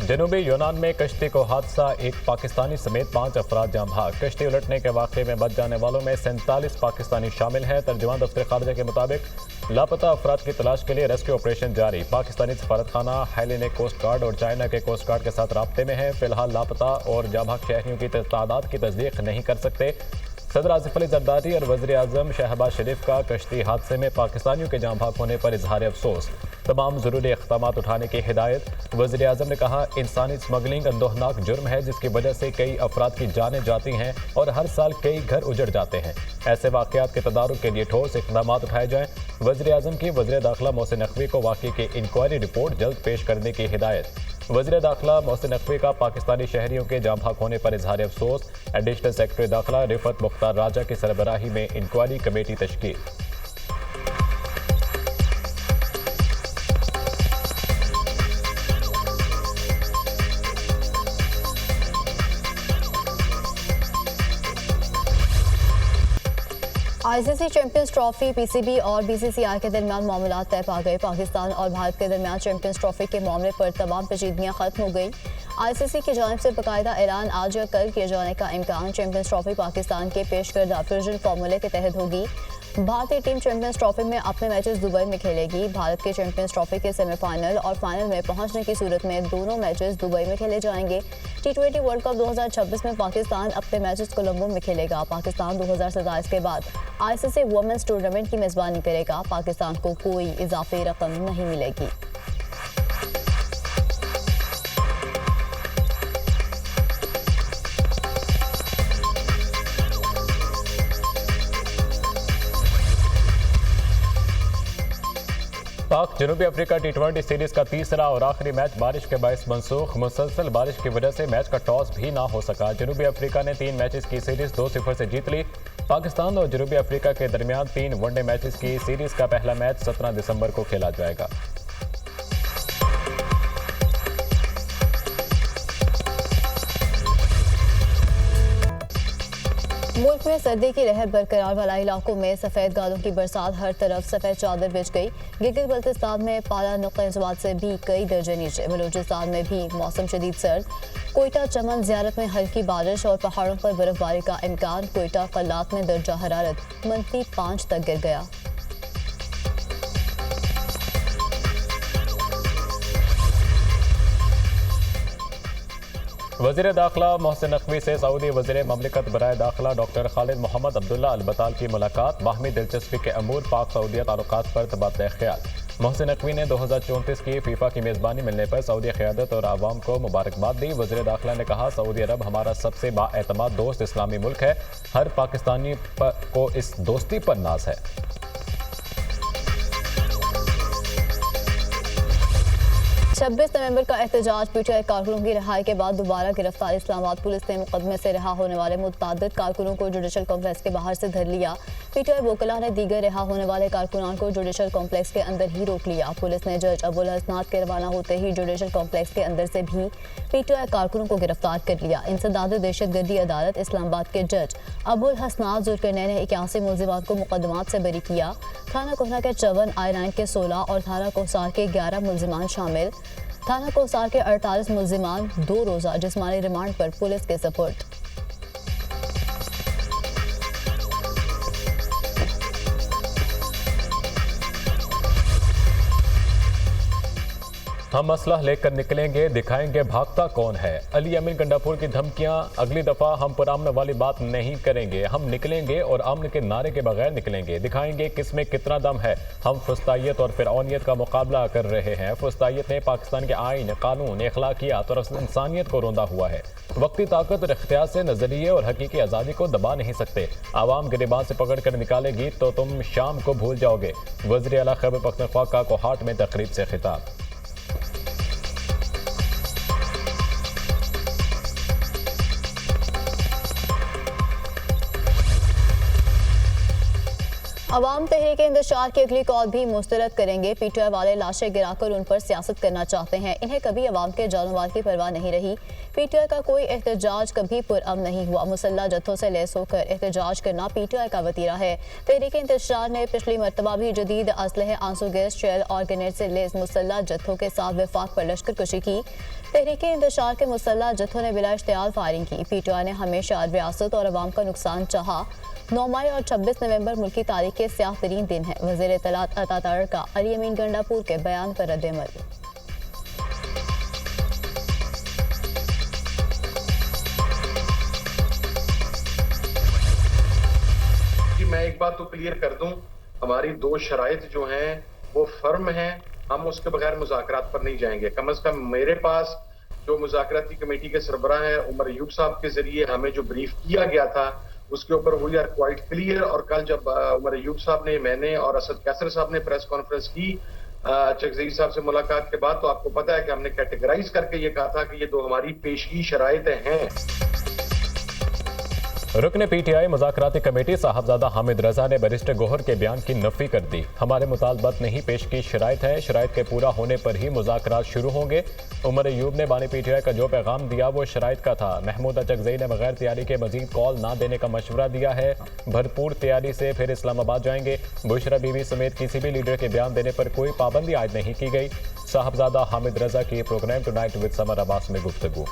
जनूबी यूनान में कश्ती को हादसा, एक पाकिस्तानी समेत 5 अफराद जाँ भाग। कश्ती उलटने के वाक़े में बच जाने वालों में 47 पाकिस्तानी शामिल हैं। तर्जुमान दफ्तर खारजा के मुताबिक लापता अफराद की तलाश के लिए रेस्क्यू ऑपरेशन जारी। पाकिस्तानी सफारत खाना हेलेनिक कोस्ट गार्ड और चाइना के कोस्ट गार्ड के साथ राब्ते में है। फिलहाल लापता और जाँ भाग शहरियों की तादाद की तस्दीक नहीं कर सकते। सदर आसिफ अली जरदारी और वज़ीर आज़म शहबाज शरीफ का कश्ती हादसे में पाकिस्तानियों के जाँ भाग होने पर इजहार अफसोस, तमाम ज़रूरी इक़दाम उठाने की हिदायत। वज़ीर आज़म ने कहा, इंसानी स्मगलिंग अंदोहनाक जुर्म है जिसकी वजह से कई अफराद की जानें जाती हैं और हर साल कई घर उजड़ जाते हैं। ऐसे वाक़यात के तदारुक के लिए ठोस इक़दाम उठाए जाएँ। वज़ीर आज़म की वज़ीर दाखिला मोहसिन नकवी को वाक़े की इंक्वायरी रिपोर्ट जल्द पेश करने की हिदायत। वज़ीर दाखिला मोहसिन नकवी का पाकिस्तानी शहरियों के जाँ भाग होने पर इजहार अफसोस। एडिशनल सेक्रेटरी दाखिला रिफत मुख्तार राजा की सरबराही में इंक्वायरी कमेटी तश्कील। आईसीसी चैंपियंस ट्रॉफी पीसीबी और बीसीसीआई के दरमियान मामलात तय पा गए। पाकिस्तान और भारत के दरमियान चैंपियंस ट्रॉफी के मामले पर तमाम पेचीदगियां खत्म हो गई। आईसीसी की जानिब से बाकायदा ऐलान आज या कल किए जाने का इम्कान। चैंपियंस ट्रॉफी पाकिस्तान के पेश करदा फ्यूजन फार्मूले के तहत होगी। भारतीय टीम चैंपियंस ट्रॉफी में अपने मैचेस दुबई में खेलेगी। भारत के चैंपियंस ट्रॉफी के सेमीफाइनल और फाइनल में पहुंचने की सूरत में दोनों मैचेस दुबई में खेले जाएंगे। T20 वर्ल्ड कप 2026 में पाकिस्तान अपने मैचेस कोलंबो में खेलेगा। पाकिस्तान 2027 के बाद आईसीसी वुमेन्स टूर्नामेंट की मेजबानी करेगा। पाकिस्तान को कोई इजाफी रकम नहीं मिलेगी। पाक जनूबी अफ्रीका T20 सीरीज का तीसरा और आखिरी मैच बारिश के बायस मनसूख। मुसलसल बारिश की वजह से मैच का टॉस भी ना हो सका। जनूबी अफ्रीका ने 3 मैचेस की सीरीज 2-0 से जीत ली। पाकिस्तान और जनूबी अफ्रीका के दरमियान 3 वनडे मैचेस की सीरीज का पहला मैच 17 दिसंबर को खेला जाएगा। मुल्क में सर्दी की लहर बरकरार, वाला इलाकों में सफ़ेद गालों की बरसात, हर तरफ सफ़ेद चादर बिछ गई। गिलगित बल्तिस्तान में पारा नुक़्ता-ए-ज़वात से भी कई दर्जे नीचे। बलूचिस्तान में भी मौसम शदीद सर्द। कोयटा चमन ज़ियारत में हल्की बारिश और पहाड़ों पर बर्फबारी का इम्कान। कोयटा कल्लात में दर्जा हरारत -5 तक गिर गया। वज़ीर दाखिला मोहसिन नकवी से सऊदी वज़ीर ममलिकत बराए दाखिला डॉक्टर खालिद मोहम्मद अब्दुल्ला अल बताल की मुलाकात। बाहमी दिलचस्पी के अमूर पाक सऊदी ताल्लुकात पर तबादला ख्याल। मोहसिन नकवी ने 2034 की फीफा की मेज़बानी मिलने पर सऊदी क़यादत और आवाम को मुबारकबाद दी। वज़ीर दाखिला ने कहा, सऊदी अरब हमारा सबसे बाएतमाद दोस्त इस्लामी मुल्क है। हर पाकिस्तानी को इस दोस्ती पर नाज है। 26 नवंबर का एहतजाज। पीटीआई कारकुनों की रिहाई के बाद दोबारा गिरफ्तार। इस्लामाबाद पुलिस ने मुकदमे से रिहा होने वाले मुतअद्दिद कारकुनों को जुडिशल कॉम्प्लेक्स के बाहर से धर लिया। पीटीआई वकला ने दीगर रिहा होने वाले कारकुनान को जुडिशल कॉम्प्लेक्स के अंदर ही रोक लिया। पुलिस ने जज अबुल हसनात के रवाना होते ही जुडिशल कॉम्प्लेक्स के अंदर से भी पीटीआई कारकुनों को गिरफ्तार कर लिया। इंसदाद दहशतगर्दी अदालत इस्लामाबाद के जज अबुल हसनात जुल्करनैन ने 81 मुल्जिमात को मुकदमात से बरी किया। थाना कोहना के 54, I9 के 16 और थाना कोसार के 11 मुल्जिमान शामिल। थाना कोसार के 48 मुल्जिमान 2 रोज़ा जिस्मानी रिमांड पर पुलिस के सपुर्द। हम असलह लेकर निकलेंगे, दिखाएंगे भागता कौन है। अली अमीन गंडापुर की धमकियां। अगली दफा हम पुरामन वाली बात नहीं करेंगे। हम निकलेंगे और अमन के नारे के बगैर निकलेंगे। दिखाएंगे किसमें कितना दम है। हम फुस्तायत और फिरौनियत का मुकाबला कर रहे हैं। फुस्तायत ने पाकिस्तान के आइन, कानून, अखलाकियात और इंसानियत को रौंदा हुआ है। वक्ती ताकत और इख्तियार से नजरिए और हकीकी आज़ादी को दबा नहीं सकते। आवाम गिरबान से पकड़ कर निकालेगी तो तुम शाम को भूल जाओगे। वज़ीर आला खैबर पख्तूनख्वा का कोहाट में तकरीब से खिताब। अवाम तहरीक इंतशार की अगली कॉल भी मुस्तरद करेंगे। पीटीआई वाले लाशें गिराकर उन पर सियासत करना चाहते हैं। इन्हें कभी अवाम के जानो माल की परवाह नहीं रही। पीटीआई का कोई एहतजाज कभी पुरअमन नहीं हुआ। मुसल्ला जत्थों से लैस होकर एहतजाज करना पीटीआई का वतीरा है। तहरीक इंतशार ने पिछली मरतबा भी जदीद असलहे, आंसू गैस, शेल और ग्रेनेड से लैस मुसल्ला जत्थों के साथ वफाक पर लश्कर कशी की। तहरीक इंतशार के मुसल्ला जत्थों ने बिला इश्तियाल फायरिंग की। पीटीआई ने हमेशा रियासत और अवाम का नुकसान चाहा। 9 मई और 26 नवंबर मुल्की तारीख के स्याह तरीन दिन है। वज़ीर इत्तलात अता का अली अमीन गंडापुर के बयान पर रद्द-ए-अमल। मैं एक बात तो क्लियर कर दूं, हमारी 2 शराइत जो हैं वो फर्म हैं। हम उसके बगैर मुज़ाकरात पर नहीं जाएंगे। कम से कम मेरे पास जो मुज़ाकराती कमेटी के सरबराह हैं उमर अयूब साहब के जरिए हमें जो ब्रीफ किया गया था उसके ऊपर वी आर क्वाइट क्लियर। और कल जब उमर अयूब साहब ने, मैंने और असद कैसर साहब ने प्रेस कॉन्फ्रेंस की चकज़ई साहब से मुलाकात के बाद, तो आपको पता है कि हमने कैटेगराइज करके ये कहा था कि ये 2 हमारी पेशगी शराइतें हैं। रुकन पीटीआई मुज़ाकराती कमेटी साहबजादा हामिद रजा ने बैरिस्टर गौहर के बयान की नफी कर दी। हमारे मुतालबत नहीं पेश की शराइत है, शराइत के पूरा होने पर ही मुज़ाकरात शुरू होंगे। उमर अयूब ने बानी पीटीआई का जो पैगाम दिया वो शराइत का था। महमूदा चकज़ई ने बगैर तैयारी के मजीद कॉल ना देने का मशवरा दिया है। भरपूर तैयारी से फिर इस्लामाबाद जाएंगे। बुशरा बीवी समेत किसी भी लीडर के बयान देने पर कोई पाबंदी आयद नहीं की गई। साहबजादा हामिद रजा की programme tonight with Samar Abbas में गुफ्तगू।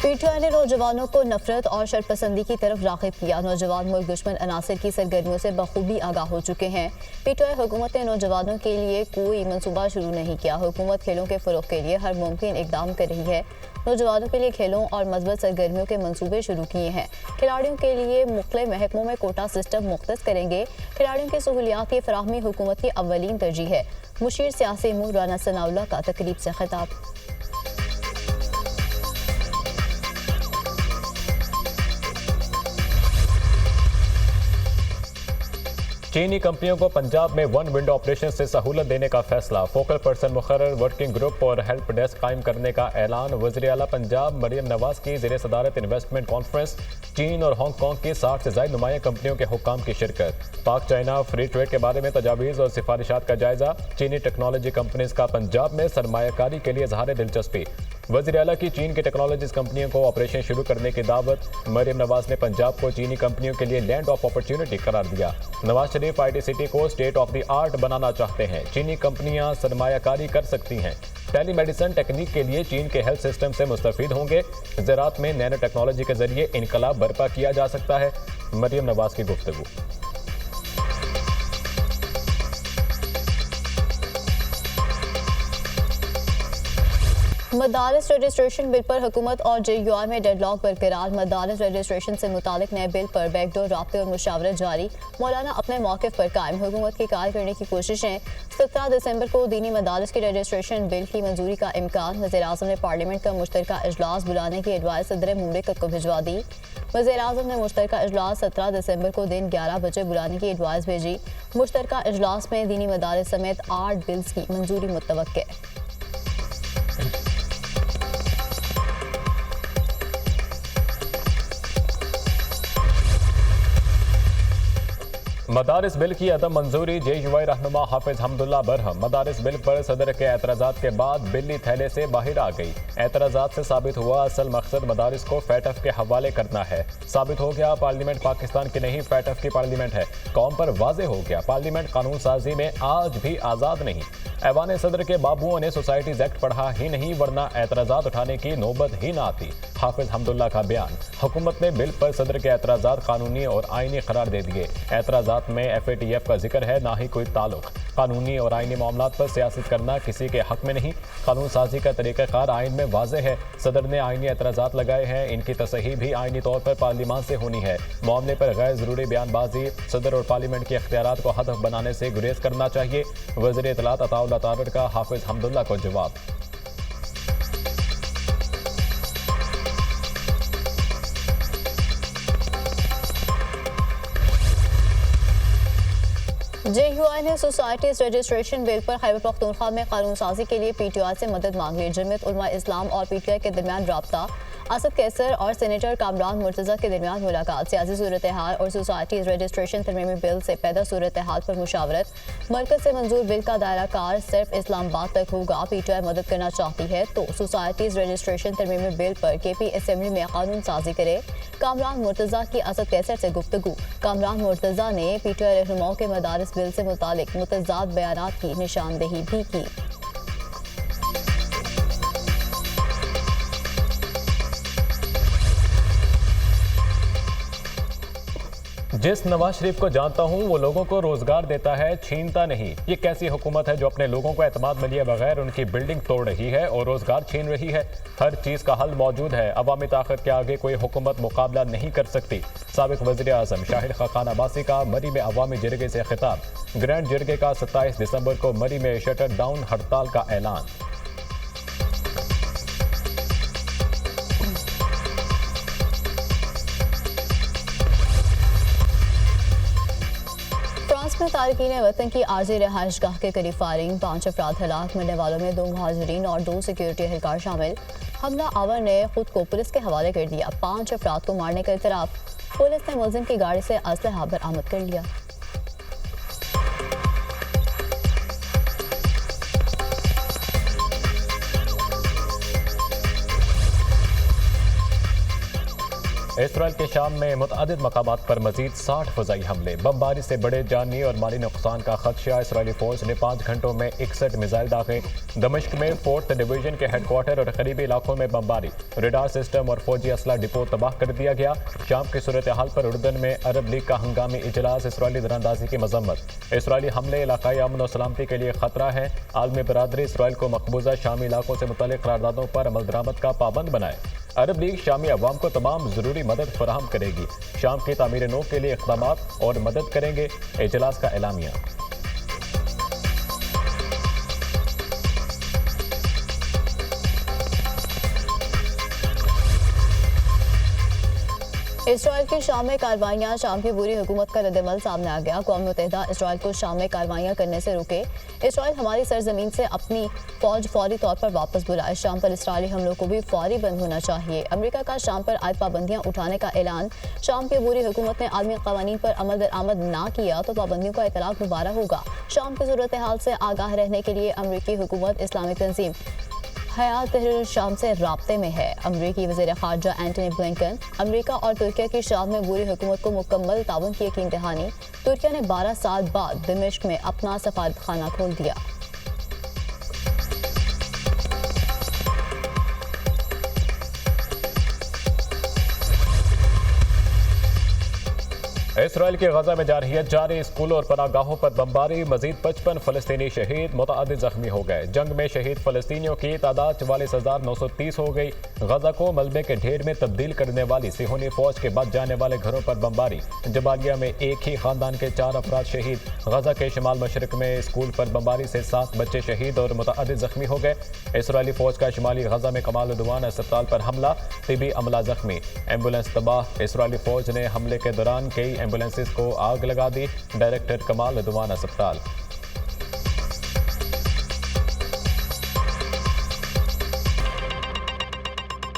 पीटीआई ने नौजवानों को नफरत और शरपसंदी की तरफ राग़िब किया। नौजवान मुल्क दुश्मन अनासर की सरगर्मियों से बखूबी आगाह हो चुके हैं। पीटीआई हुकूमत ने नौजवानों के लिए कोई मनसूबा शुरू नहीं किया। हुकूमत खेलों के फ़रोग़ के लिए हर मुमकिन इकदाम कर रही है। नौजवानों के लिए खेलों और मज़बूत सरगर्मियों के मनसूबे शुरू किए हैं। खिलाड़ियों के लिए मुख्तलिफ महकमों में कोटा सिस्टम मुख्तस करेंगे। खिलाड़ियों की सहूलियात की फराहमी हुकूमत की अव्वलीन तरजीह है। मुशीर सियासी मूर राना सनाउल्लाह का तकरीब से खिताब। चीनी कंपनियों को पंजाब में वन विंडो ऑपरेशन से सहूलत देने का फैसला। फोकल पर्सन मुकर्रर, वर्किंग ग्रुप और हेल्प डेस्क कायम करने का ऐलान। वज़ीर आला पंजाब मरियम नवाज की ज़ेर सदारत इन्वेस्टमेंट कॉन्फ्रेंस। चीन और हांगकॉन्ग की 60 से ज़ायद नुमाया कंपनियों के हुक्काम की शिरकत। पाक चाइना फ्री ट्रेड के बारे में तजावीज़ और सिफारिशात का जायजा। चीनी टेक्नोलॉजी कंपनीज का पंजाब में सरमायाकारी के लिए इज़हार दिलचस्पी। वज़ीर आला की चीन की टेक्नोलॉजीज कंपनियों को ऑपरेशन शुरू करने की दावत। मरियम नवाज ने पंजाब को चीनी कंपनियों के लिए लैंड ऑफ अपॉर्चुनिटी करार दिया। नवाज शरीफ IT सिटी को स्टेट ऑफ द आर्ट बनाना चाहते हैं। चीनी कंपनियां सरमायाकारी कर सकती हैं। टेली मेडिसिन टेक्निक के लिए चीन के हेल्थ सिस्टम से मुस्तफीद होंगे। ज़राअत में नैनो टेक्नोलॉजी के जरिए इनकलाब बर्पा किया जा सकता है। मरियम नवाज की गुफ्तगू। मदारिस रजिस्ट्रेशन बिल पर हुकूमत और JUI में डेडलॉक बरकरार। मदारिस रजिस्ट्रेशन से मुतालिक नए बिल पर बैकडोर राब्ते और मुशावरत जारी। मौलाना अपने मौक़िफ़ पर कायम। हुकूमत की कार करने की कोशिशें। 17 दिसंबर को दीनी मदारिस की रजिस्ट्रेशन बिल की मंजूरी का इम्कान। वज़ीर-ए-आज़म ने पार्लियामेंट का मुश्तरका इजलास बुलाने की एडवाइस सदर मुमलिकत को भिजवा दी। वज़ीर-ए-आज़म ने मुश्तरका इजलास 17 दिसंबर को दिन 11 बजे बुलाने की एडवाइस भेजी। मुश्तरका इजलास में दीनी मदारिस समेत 8 बिल्स की मंजूरी मुतवक्के। मदारिस बिल की अदम मंजूरी। JUI रहनुमा हाफिज हमदुल्ला बरहम मदारिस बिल पर सदर के एतराज़ात के बाद बिल्ली थैले से बाहर आ गई। एतराज़ात से साबित हुआ असल मकसद मदारिस को फैटफ के हवाले करना है। साबित हो गया पार्लियामेंट पाकिस्तान की नहीं फैटफ की पार्लियामेंट है। कौम पर वाजे हो गया पार्लियामेंट कानून साजी में आज भी आज़ाद नहीं। ऐवान सदर के बाबुओं ने सोसाइटीज एक्ट पढ़ा ही नहीं वरना एतराज़ात उठाने की नौबत ही ना आती। हाफिज हमदुल्ला का बयान। हुकूमत ने बिल पर सदर के एतराज़ात कानूनी और आइनी करार दे दिए। एतराज़ात में FATF का जिक्र है, ना ही कोई ताल्लुक। कानूनी और आइनी मामलात पर सियासत करना किसी के हक में नहीं। कानून साजी का तरीक़ाकार आइन में वाज़ेह है। सदर ने आइनी एतराज़ात लगाए हैं, इनकी तसहीह भी आइनी तौर पर पार्लियामान से होनी है। मामले पर गैर ज़रूरी बयानबाजी सदर और पार्लियामेंट के इख्तियारात को हदफ बनाने से गुरेज करना चाहिए। वज़ीर इत्तलात अताउल्लाह तारड़ का हाफिज हमदुल्ला को जवाब। JUI ने सोसाइटीज रजिस्ट्रेशन बिल पर खैबर पख्तूनख्वा में कानून साजी के लिए PTI से मदद मांग ली। जमीयत उलमा इस्लाम और PTI के दरमियान राब्ता, असद कैसर और सेनेटर कामरान मुर्तज़ा के दरमियान मुलाकात, सियासी सूरत हाल और सोसाइटीज रजिस्ट्रेशन तरमीमी बिल से पैदा सूरत हाल पर मुशावरत। मरकज से मंजूर बिल का दायरा कार सिर्फ इस्लामाबाद तक होगा। PTI मदद करना चाहती है तो सोसाइटीज रजिस्ट्रेशन तरमीमी बिल पर KP असेंबली में कानून साजी करे। कामरान मुर्तज़ा की असद कैसर से गुफ्तगू। कामरान मुर्तज़ा ने PTI रहनुमाओं के मदारिस बिल से मुतालिक मुतज़ाद बयानात की निशानदेही भी की। जिस नवाज शरीफ को जानता हूं वो लोगों को रोजगार देता है, छीनता नहीं। ये कैसी हुकूमत है जो अपने लोगों को एतमाद में लिए बगैर उनकी बिल्डिंग तोड़ रही है और रोजगार छीन रही है। हर चीज का हल मौजूद है। अवामी ताकत के आगे कोई हुकूमत मुकाबला नहीं कर सकती। साबिक वज़ीर आज़म शाहिद खाकान अब्बासी का मरी में अवामी जिरगे से खिताब। ग्रैंड जिरगे का 27 दिसंबर को मरी में शटर डाउन हड़ताल का ऐलान। में तारकीन वतन की आर्जी रहायशगाह के करीब फायरिंग, 5 अफराद हलाक, मरने वालों में 2 मुहाजिरीन और 2 सिक्योरिटी एहलकार शामिल। हमला आवर ने खुद को पुलिस के हवाले कर दिया। 5 अफराद को मारने का इतराफ। पुलिस ने मुलजिम की गाड़ी से असलहा बरामद कर लिया। इसराइल के शाम में मुतअद्दिद मकामात पर मजीद 60 फ़ज़ाई हमले। बमबारी से बड़े जानी और माली नुकसान का खदशा। इसराइली फौज ने 5 घंटों में 61 मिसाइल दागे। दमिश्क में 4th डिवीजन के हेडक्वार्टर और करीबी इलाकों में बमबारी, रेडार सिस्टम और फौजी असला डिपो तबाह कर दिया गया। शाम की सूरत हाल पर उर्दन में अरब लीग का हंगामी इजलास, इसराइली दरानंदाजी की मजम्मत। इसराइली हमले इलाकाई अमन और सलामती के लिए खतरा है। आलमी बरादरी इसराइल को मकबूजा शामी इलाकों से मुतल्लिक़ करारदादों पर अमल दरामद का पाबंद बनाए। अरब लीग शामी अवाम को तमाम ज़रूरी मदद फराहम करेगी। शाम की तामीर नौ के लिए इक़दामात और मदद करेंगे, इजलास का एलामिया। इसराइल की शाम में कार्रवाइयाँ, शाम की बुरी हुकूमत का रद्दअमल सामने आ गया। अक़वाम मुत्तहिदा इसराइल को शाम में कार्रवाइयाँ करने से रोके। इसराइल हमारी सरजमीन से अपनी फौज फौरी तौर पर वापस बुलाए। शाम पर इसराइली हमलों को भी फौरी बंद होना चाहिए। अमेरिका का शाम पर आयद पाबंदियाँ उठाने का ऐलान। शाम की बुरी हुकूमत ने आलमी क़वानीन पर अमल दरामद ना किया तो पाबंदियों का इतलाक़ दोबारा होगा। शाम की सूरत हाल से आगाह रहने के लिए अमरीकी हुकूमत इस्लामी तंजीम हयात तहरीर शाम से राब्ते में है। अमरीकी वज़ीर ख़ारजा एंटनी ब्लिंकन अमरीका और तुर्किया की शाम में बुरी हुकूमत को मुकम्मल ताउन की यकीन दहानी। तुर्किया ने 12 साल बाद दमिश्क में अपना सफारतखाना खोल दिया। इसराइल की गजा में जारहियत जारी। स्कूलों और पनागाहों पर बमबारी, मजीद 55 फ़लस्तीनी शहीद, मुतअद्दिद ज़ख्मी हो गए। जंग में शहीद फ़लस्तीनियों की तादाद 44,930 हो गई। गजा को मलबे के ढेर में तब्दील करने वाली सिहोनी फौज के बच जाने वाले घरों पर बमबारी। जबालिया में एक ही खानदान के 4 अफराद शहीद। गजा के शमाल मशरक में स्कूल पर बमबारी से 7 बच्चे शहीद और मुतअद्दिद ज़ख्मी हो गए। इसराइली फौज का शिमाली गजा में कमाल उद्वान अस्पताल पर हमला, तिबी अमला ज़ख्मी, एम्बुलेंस तबाह। इसराइली फौज ने हमले के दौरान कई एम्बुलेंसेस को आग लगा दी। डायरेक्टर कमाल उद्वान अस्पताल।